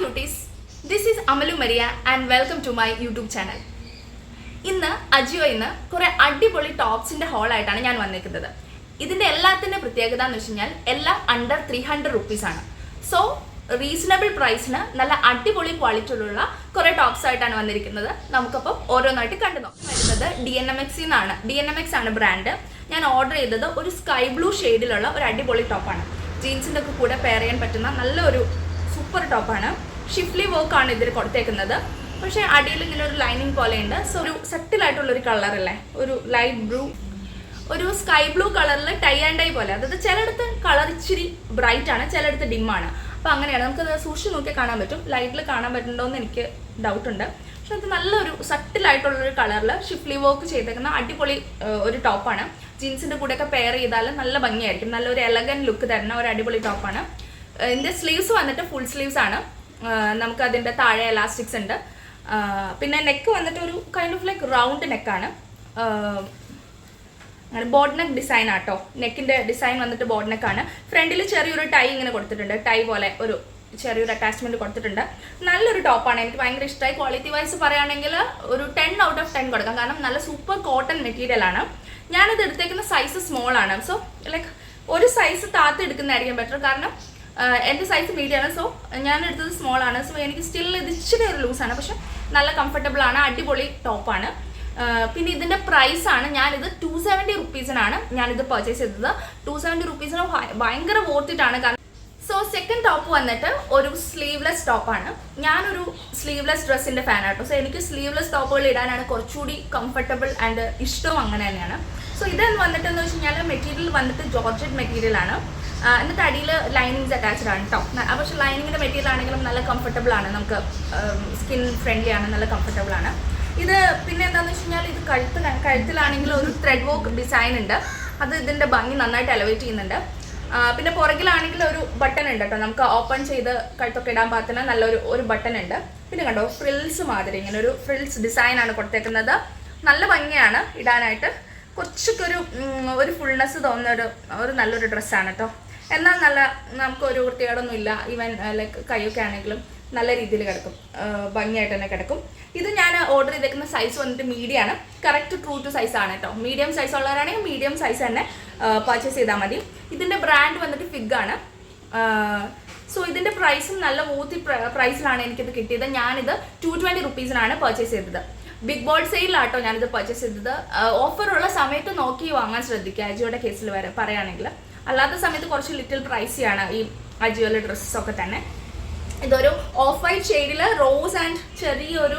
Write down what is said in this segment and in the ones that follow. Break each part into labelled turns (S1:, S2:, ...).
S1: cuties, this is Amalu Maria and welcome to my YouTube channel. ഇന്ന് അജിയോയിന്ന് കുറെ അടിപൊളി ടോപ്സിന്റെ whole ആയിട്ടാണ് ഞാൻ വന്നിരിക്കുന്നത്. ഇതിന്റെ എല്ലാത്തിന്റെ പ്രത്യേകത എന്ന് വെച്ചാൽ എല്ലാം അണ്ടർ 300 rupees ആണ്. സോ റീസണബിൾ പ്രൈസിന് നല്ല അടിപൊളി ക്വാളിറ്റിയിലുള്ള കുറെ ടോപ്സ് ആയിട്ടാണ് വന്നിരിക്കുന്നത്. നമുക്കപ്പോൾ ഓരോന്നായിട്ട് കണ്ടു നോക്കാം. വരുന്നത് DNMX എന്നാണ്. DNMX ആണ് ബ്രാൻഡ്. ഞാൻ ഓർഡർ ചെയ്തത് ഒരു സ്കൈ ബ്ലൂ ഷെയ്ഡിലുള്ള ഒരു അടിപൊളി ടോപ്പാണ്. ജീൻസിൻ്റെ ഒക്കെ കൂടെ പെയർ ചെയ്യാൻ പറ്റുന്ന നല്ലൊരു സൂപ്പർ ടോപ്പാണ്. ഷിഫ്ലി വർക്കാണ് ഇതിൽ കൊടുത്തേക്കുന്നത്. പക്ഷേ അടിയിൽ ഇങ്ങനെ ഒരു ലൈനിങ് പോലെ ഉണ്ട്. സോ ഒരു സെറ്റിലായിട്ടുള്ളൊരു കളറല്ലേ, ഒരു ലൈറ്റ് ബ്ലൂ, ഒരു സ്കൈ ബ്ലൂ കളറിൽ ടൈ ആൻഡ് ഡൈ പോലെ. അതായത് ചിലയിടത്ത് കളർ ഇച്ചിരി ബ്രൈറ്റ് ആണ്, ചിലയിടത്ത് ഡിമ്മാണ്. അപ്പോൾ അങ്ങനെയാണ് നമുക്കത് സൂക്ഷിച്ച് നോക്കി കാണാൻ പറ്റും. ലൈറ്റിൽ കാണാൻ പറ്റുന്നുണ്ടോ എന്ന് എനിക്ക് ഡൗട്ടുണ്ട്. പക്ഷെ അത് നല്ലൊരു സട്ടിലായിട്ടുള്ളൊരു കളറിൽ ഷിഫ്ലി വർക്ക് ചെയ്തേക്കുന്ന അടിപൊളി ഒരു ടോപ്പാണ്. ജീൻസിൻ്റെ കൂടെയൊക്കെ പെയർ ചെയ്താൽ നല്ല ഭംഗിയായിരിക്കും. നല്ലൊരു എലഗൻറ്റ് ലുക്ക് തരുന്ന ഒരു അടിപൊളി ടോപ്പാണ്. ഇതിൻ്റെ സ്ലീവ്സ് വന്നിട്ട് ഫുൾ സ്ലീവ്സ് ആണ്. നമുക്ക് അതിൻ്റെ താഴെ എലാസ്റ്റിക്സ് ഉണ്ട്. പിന്നെ നെക്ക് വന്നിട്ട് ഒരു കൈൻഡ് ഓഫ് ലൈക്ക് റൗണ്ട് നെക്കാണ്. അങ്ങനെ ബോഡ് നെക്ക് ഡിസൈൻ ആട്ടോ. നെക്കിൻ്റെ ഡിസൈൻ വന്നിട്ട് ബോഡ് നെക്കാണ്. ഫ്രണ്ടിൽ ചെറിയൊരു ടൈ ഇങ്ങനെ കൊടുത്തിട്ടുണ്ട്. ടൈ പോലെ ഒരു ചെറിയൊരു അറ്റാച്ച്മെൻറ്റ് കൊടുത്തിട്ടുണ്ട്. നല്ലൊരു ടോപ്പാണ്. എനിക്ക് ഭയങ്കര ഇഷ്ടമായി. ക്വാളിറ്റി വൈസ് പറയുകയാണെങ്കിൽ ഒരു 10 out of 10 കൊടുക്കാം. കാരണം നല്ല സൂപ്പർ കോട്ടൺ മെറ്റീരിയലാണ്. ഞാനിത് എടുത്തേക്കുന്ന സൈസ് സ്മോൾ ആണ്. സോ ലൈക്ക് ഒരു സൈസ് താത്ത് എടുക്കുന്നതായിരിക്കും ബെറ്റർ. കാരണം എൻ്റെ സൈസ് മീഡിയമാണ്. സോ ഞാൻ എടുത്തത് സ്മോൾ ആണ്. സോ എനിക്ക് സ്റ്റിൽ ഇത് ഇച്ചിരി ഒരു ലൂസാണ്. പക്ഷെ നല്ല കംഫർട്ടബിൾ ആണ്. അടിപൊളി ടോപ്പാണ്. പിന്നെ ഇതിൻ്റെ പ്രൈസാണ്, ഞാനിത് 270 rupees-നാണ് ഞാനിത് പർച്ചേസ് ചെയ്തത്. 270 rupees-ന് ഭയങ്കര വോർത്തിട്ടാണ്. കാരണം സോ സെക്കൻഡ് ടോപ്പ് വന്നിട്ട് ഒരു സ്ലീവ്ലെസ് ടോപ്പാണ്. ഞാനൊരു സ്ലീവ്ലെസ് ഡ്രസ്സിൻ്റെ ഫാനാട്ടോ. സോ എനിക്ക് സ്ലീവ്ലെസ് ടോപ്പുകൾ ഇടാനാണ് കുറച്ചുകൂടി കംഫർട്ടബിൾ ആൻഡ് ഇഷ്ടവും അങ്ങനെ തന്നെയാണ്. സോ ഇതെന്ന് വന്നിട്ടെന്ന് വെച്ച് കഴിഞ്ഞാൽ മെറ്റീരിയൽ വന്നിട്ട് ജോർജറ്റ് മെറ്റീരിയലാണ്. എന്നിട്ട് അടിയിൽ ലൈനിങ്സ് അറ്റാച്ച്ഡ് ആണ് കേട്ടോ. പക്ഷേ ലൈനിങ്ങിൻ്റെ മെറ്റീരിയൽ ആണെങ്കിലും നല്ല കംഫർട്ടബിൾ ആണ്. നമുക്ക് സ്കിൻ ഫ്രണ്ട്ലി ആണ്, നല്ല കംഫർട്ടബിൾ ആണ്. ഇത് പിന്നെ എന്താണെന്ന് വെച്ച് കഴിഞ്ഞാൽ ഇത് കഴുത്തിലാണെങ്കിൽ ഒരു ത്രെഡ് വർക്ക് ഡിസൈൻ ഉണ്ട്. അത് ഇതിൻ്റെ ഭംഗി നന്നായിട്ട് എലവേറ്റ് ചെയ്യുന്നുണ്ട്. പിന്നെ പുറകിലാണെങ്കിൽ ഒരു ബട്ടൺ ഉണ്ട് കേട്ടോ. നമുക്ക് ഓപ്പൺ ചെയ്ത് കഴുത്തൊക്കെ ഇടാൻ പാകത്തിന് നല്ലൊരു ബട്ടൺ ഉണ്ട്. പിന്നെ കണ്ടോ ഫ്രിൽസ് മാതിരി ഇങ്ങനെ ഒരു ഫ്രിൽസ് ഡിസൈനാണ് കൊടുത്തേക്കുന്നത്. നല്ല ഭംഗിയാണ് ഇടാനായിട്ട്. കുറച്ചൊക്കെ ഒരു ഫുൾനെസ് തോന്നുന്ന ഒരു നല്ലൊരു ഡ്രസ്സാണ് കേട്ടോ. എന്നാൽ നമുക്കൊരു വൃത്തികേടൊന്നും ഇല്ല. ഈവൻ ലൈക്ക് കൈയൊക്കെ ആണെങ്കിലും നല്ല രീതിയിൽ കിടക്കും, ഭംഗിയായിട്ട് തന്നെ കിടക്കും. ഇത് ഞാൻ ഓർഡർ ചെയ്തേക്കുന്ന സൈസ് വന്നിട്ട് മീഡിയം ആണ്. കറക്റ്റ് ട്രൂ ടു സൈസ് ആണ് കേട്ടോ. മീഡിയം സൈസ് ഉള്ളവരാണെങ്കിൽ മീഡിയം സൈസ് തന്നെ പർച്ചേസ് ചെയ്താൽ മതി. ഇതിൻ്റെ ബ്രാൻഡ് വന്നിട്ട് ഫിഗ് ആണ്. സോ ഇതിൻ്റെ പ്രൈസും നല്ല മൂത്തി പ്രൈസിലാണ് എനിക്കിത് കിട്ടിയത്. ഞാനിത് 220 rupees-നാണ് പർച്ചേസ് ചെയ്തത്. ബിഗ് ബോൾ സെയിലാട്ടോ ഞാനിത് പർച്ചേസ് ചെയ്തത്. ഓഫറുള്ള സമയത്ത് നോക്കി വാങ്ങാൻ ശ്രദ്ധിക്കുക. അജിയോയുടെ കേസിൽ വരെ പറയുകയാണെങ്കിൽ. അല്ലാത്ത സമയത്ത് കുറച്ച് ലിറ്റിൽ പ്രൈസിയാണ് ഈ അജിയോയിലെ ഡ്രസ്സൊക്കെ തന്നെ. ഇതൊരു ഓഫ് വൈറ്റ് ഷെയ്ഡിൽ റോസ് ആൻഡ് ചെറിയൊരു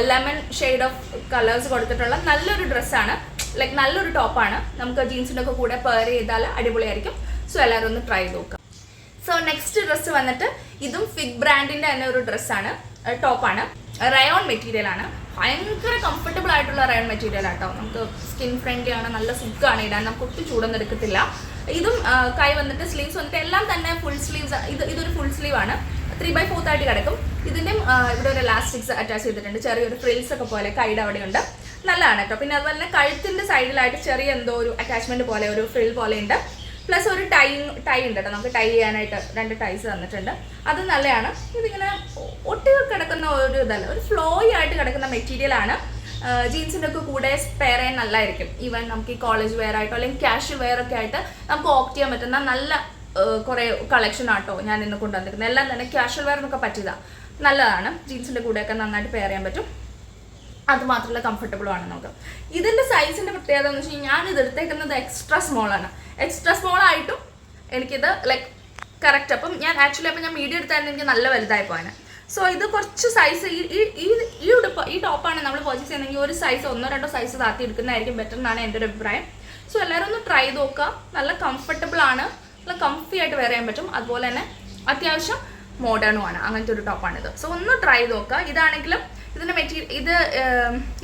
S1: ലെമൺ ഷെയ്ഡ് ഓഫ് കളേഴ്സ് കൊടുത്തിട്ടുള്ള നല്ലൊരു ഡ്രസ്സാണ്. ലൈക്ക് നല്ലൊരു ടോപ്പാണ്. നമുക്ക് ജീൻസിൻ്റെ ഒക്കെ കൂടെ പെയർ ചെയ്താൽ അടിപൊളിയായിരിക്കും. സോ എല്ലാവരും ഒന്ന് ട്രൈ ചെയ്ത് നോക്കാം. സോ നെക്സ്റ്റ് ഡ്രസ്സ് വന്നിട്ട് ഇതും ഫിഗ് ബ്രാൻഡിൻ്റെ തന്നെ ഒരു ഡ്രസ്സാണ്, ടോപ്പാണ്. റയോൺ മെറ്റീരിയലാണ്. ഭയങ്കര കംഫർട്ടബിൾ ആയിട്ടുള്ള റയോൺ മെറ്റീരിയൽ ആട്ടോ. നമുക്ക് സ്കിൻ ഫ്രണ്ട്ലി ആണ്, നല്ല സുഖമാണ് ഇടാൻ. നമുക്ക് ഒട്ടും ചൂടൊന്നും എടുക്കത്തില്ല. ഇതും കൈ വന്നിട്ട് സ്ലീവ്സ് വന്നിട്ട് എല്ലാം തന്നെ ഫുൾ സ്ലീവ്സ്. ഇതൊരു ഫുൾ സ്ലീവ് ആണ്. 3/4 ആയിട്ട് കിടക്കും. ഇതിൻ്റെയും ഇവിടെ ഒരു എലാസ്റ്റിക്സ് അറ്റാച്ച് ചെയ്തിട്ടുണ്ട്. ചെറിയൊരു ഫ്രിൽസ് ഒക്കെ പോലെ കൈയുടെ അവിടെയുണ്ട്. നല്ലതാണ് കേട്ടോ. പിന്നെ അതുപോലെ തന്നെ കഴുത്തിൻ്റെ സൈഡിലായിട്ട് ചെറിയ എന്തോ ഒരു അറ്റാച്ച്മെൻറ്റ് പോലെ ഒരു ഫ്രിൽ പോലെ ഉണ്ട്. പ്ലസ് ഒരു ടൈ ഉണ്ട് കേട്ടോ. നമുക്ക് ടൈ ചെയ്യാനായിട്ട് 2 ടൈസ് തന്നിട്ടുണ്ട്. അത് നല്ലതാണ്. ഇതിങ്ങനെ ഒട്ടി കിടക്കുന്ന ഒരു ഇതല്ല, ഒരു ഫ്ലോയി ആയിട്ട് കിടക്കുന്ന മെറ്റീരിയലാണ്. ജീൻസിൻ്റെ ഒക്കെ കൂടെ പെയർ ചെയ്യാൻ നല്ലതായിരിക്കും. ഈവൻ നമുക്ക് ഈ കോളേജ് വെയർ ആയിട്ടോ അല്ലെങ്കിൽ ക്യാഷ്വൽ വെയർ ഒക്കെ ആയിട്ട് നമുക്ക് ഓപ്റ്റ് ചെയ്യാൻ പറ്റുന്ന നല്ല കുറേ കളക്ഷൻ ആട്ടോ ഞാൻ ഇന്ന് കൊണ്ടുവന്നിരിക്കുന്നത്. എല്ലാം തന്നെ ക്യാഷ്വൽ വെയർ എന്നൊക്കെ പറ്റിയതാണ്. നല്ലതാണ്. ജീൻസിൻ്റെ കൂടെയൊക്കെ നന്നായിട്ട് പെയർ ചെയ്യാൻ പറ്റും. അതുമാത്രമല്ല കംഫർട്ടബിളുമാണ് നമുക്ക്. ഇതിൻ്റെ സൈസിൻ്റെ പ്രത്യേകത എന്ന് വെച്ച് കഴിഞ്ഞാൽ ഞാനിത് എടുത്തേക്കുന്നത് എക്സ്ട്രാ സ്മോളാണ്. എക്സ്ട്രാ സ്മോൾ ആയിട്ടും എനിക്കിത് ലൈക്ക് കറക്റ്റ്. അപ്പം ഞാൻ മീഡിയം എടുത്തായിരുന്നു എനിക്ക് നല്ല വലുതായി പോകാൻ. സോ ഇത് കുറച്ച് സൈസ് ഈ ടോപ്പാണ് നമ്മൾ പർച്ചേസ് ചെയ്യുന്നതെങ്കിൽ ഒരു സൈസ് 1-2 സൈസ് താത്തി എടുക്കുന്നതായിരിക്കും ബെറ്റർ എന്നാണ് എൻ്റെ ഒരു അഭിപ്രായം. സോ എല്ലാവരും ഒന്ന് ട്രൈ ചെയ്ത് നോക്കുക. നല്ല കംഫർട്ടബിൾ ആണ്, നല്ല കംഫി ആയിട്ട് വെയർ ചെയ്യാൻ പറ്റും. അതുപോലെ തന്നെ അത്യാവശ്യം മോഡേണുമാണ്. അങ്ങനത്തെ ഒരു ടോപ്പാണിത്. സോ ഒന്ന് ട്രൈ ചെയ്ത് നോക്കുക. ഇതാണെങ്കിലും ഇതിൻ്റെ മെറ്റീരിയൽ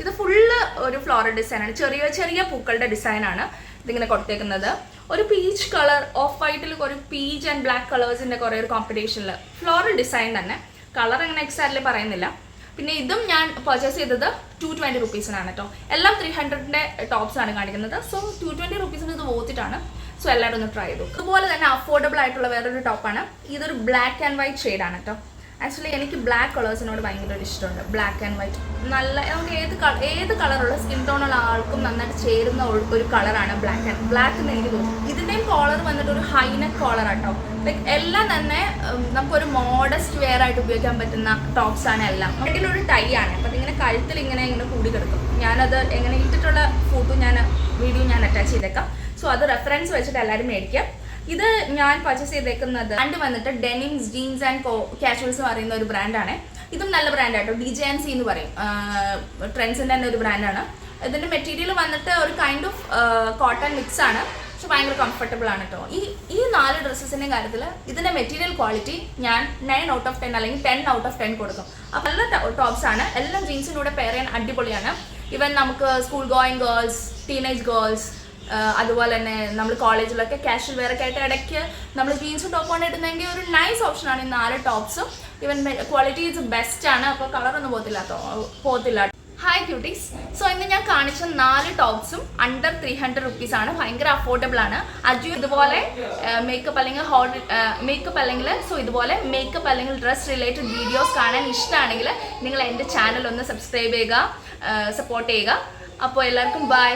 S1: ഇത് ഫുള്ള് ഒരു ഫ്ലോറൽ ഡിസൈനാണ്. ചെറിയ പൂക്കളുടെ ഡിസൈനാണ് ഇതിങ്ങനെ കൊടുത്തേക്കുന്നത്. ഒരു പീച്ച് കളർ, ഓഫ് വൈറ്റിൽ ഒരു പീച്ച് ആൻഡ് ബ്ലാക്ക് കളേഴ്സിൻ്റെ കുറേ ഒരു കോമ്പറ്റീഷനിൽ ഫ്ലോറൽ ഡിസൈൻ തന്നെ. കളർ അങ്ങനെ എക്സാക്ട്ലി പറയുന്നില്ല. പിന്നെ ഇതും ഞാൻ പർച്ചേസ് ചെയ്തത് 220 rupees-നാണ് കേട്ടോ. എല്ലാം 300-ൻ്റെ ടോപ്സാണ് കാണിക്കുന്നത്. സോ 220 rupees-ന് ഇത് വോത്തിട്ടാണ്. സോ എല്ലാവരും ഒന്ന് ട്രൈ ചെയ്തു. അതുപോലെ തന്നെ അഫോർഡബിൾ ആയിട്ടുള്ള വേറൊരു ടോപ്പാണ്. ഇതൊരു ബ്ലാക്ക് ആൻഡ് വൈറ്റ് ഷെയ്ഡാണ് കേട്ടോ. ആക്ച്വലി എനിക്ക് ബ്ലാക്ക് കളേഴ്സിനോട് ഭയങ്കര ഒരു ഇഷ്ടമുണ്ട്. ബ്ലാക്ക് ആൻഡ് വൈറ്റ് നല്ല നമുക്ക് ഏത് കളറുള്ള സ്കിൻ ടോണുള്ള ആൾക്കും നന്നായിട്ട് ചേരുന്ന ഒരു കളറാണ് ബ്ലാക്ക് എന്ന് എനിക്ക് തോന്നുന്നു. ഇതിൻ്റെയും കോളർ വന്നിട്ട് ഒരു ഹൈനെക്ക് കോളറാട്ടോ. ലൈക്ക് എല്ലാം തന്നെ നമുക്കൊരു മോഡസ്റ്റ് വെയർ ആയിട്ട് ഉപയോഗിക്കാൻ പറ്റുന്ന ടോപ്സ് ആണ് എല്ലാം. ഇതിലൊരു ടൈ ആണ്, അപ്പം ഇങ്ങനെ കഴുത്തിൽ ഇങ്ങനെ കൂടി കിടക്കും. ഞാനത് എങ്ങനെ ഇട്ടിട്ടുള്ള ഫോട്ടോ വീഡിയോ ഞാൻ അറ്റാച്ച് ചെയ്തേക്കാം. സോ അത് റെഫറൻസ് വെച്ചിട്ട് എല്ലാവരും മേടിക്കാം. ഇത് ഞാൻ പർച്ചേസ് ചെയ്തേക്കുന്നത് ബ്രാൻഡ് വന്നിട്ട് ഡെനിംസ് ജീൻസ് ആൻഡ് കാഷ്വൽസ് എന്ന് പറയുന്ന ഒരു ബ്രാൻഡാണ്. ഇതും നല്ല ബ്രാൻഡാട്ടോ, DJNC എന്ന് പറയും, ട്രെൻഡ്സിൻ്റെ തന്നെ ഒരു ബ്രാൻഡാണ്. ഇതിൻ്റെ മെറ്റീരിയൽ വന്നിട്ട് ഒരു കൈൻഡ് ഓഫ് കോട്ടൺ മിക്സ് ആണ്, പക്ഷെ ഭയങ്കര കംഫർട്ടബിൾ ആണ് കേട്ടോ. ഈ 4 ഡ്രസ്സസിൻ്റെ കാര്യത്തിൽ ഇതിൻ്റെ മെറ്റീരിയൽ ക്വാളിറ്റി ഞാൻ 9 out of 10 അല്ലെങ്കിൽ 10 out of 10 കൊടുക്കും. അപ്പോൾ നല്ല ടോപ്സ് ആണ്, എല്ലാം ജീൻസിനൂടെ പെയർ ചെയ്യാൻ അടിപൊളിയാണ്. ഈവൻ നമുക്ക് school going girls, teenage girls, അതുപോലെ തന്നെ നമ്മൾ കോളേജിലൊക്കെ കാഷ്വൽ വെയർ ഒക്കെ ആയിട്ട് ഇടയ്ക്ക് നമ്മൾ ജീൻസും ടോപ്പാണ് ഇടുന്നതെങ്കിൽ ഒരു നൈസ് ഓപ്ഷനാണ് ഈ 4 ടോപ്സും. ഈവൻ ക്വാളിറ്റി ഈസ് ബെസ്റ്റ് ആണ്, അപ്പോൾ കളറൊന്നും പോകത്തില്ല. ഹായ് ക്യൂട്ടീസ്, സോ ഇന്ന് ഞാൻ കാണിച്ച 4 ടോപ്സും അണ്ടർ 300 rupees ആണ്, ഭയങ്കര അഫോർഡബിൾ ആണ്. അജു ഇതുപോലെ മേക്കപ്പ് അല്ലെങ്കിൽ ഡ്രസ് റിലേറ്റഡ് വീഡിയോസ് കാണാൻ ഇഷ്ടമാണെങ്കിൽ നിങ്ങൾ എൻ്റെ ചാനൽ ഒന്ന് സബ്സ്ക്രൈബ് ചെയ്യുക, സപ്പോർട്ട് ചെയ്യുക. അപ്പോൾ എല്ലാവർക്കും ബൈ.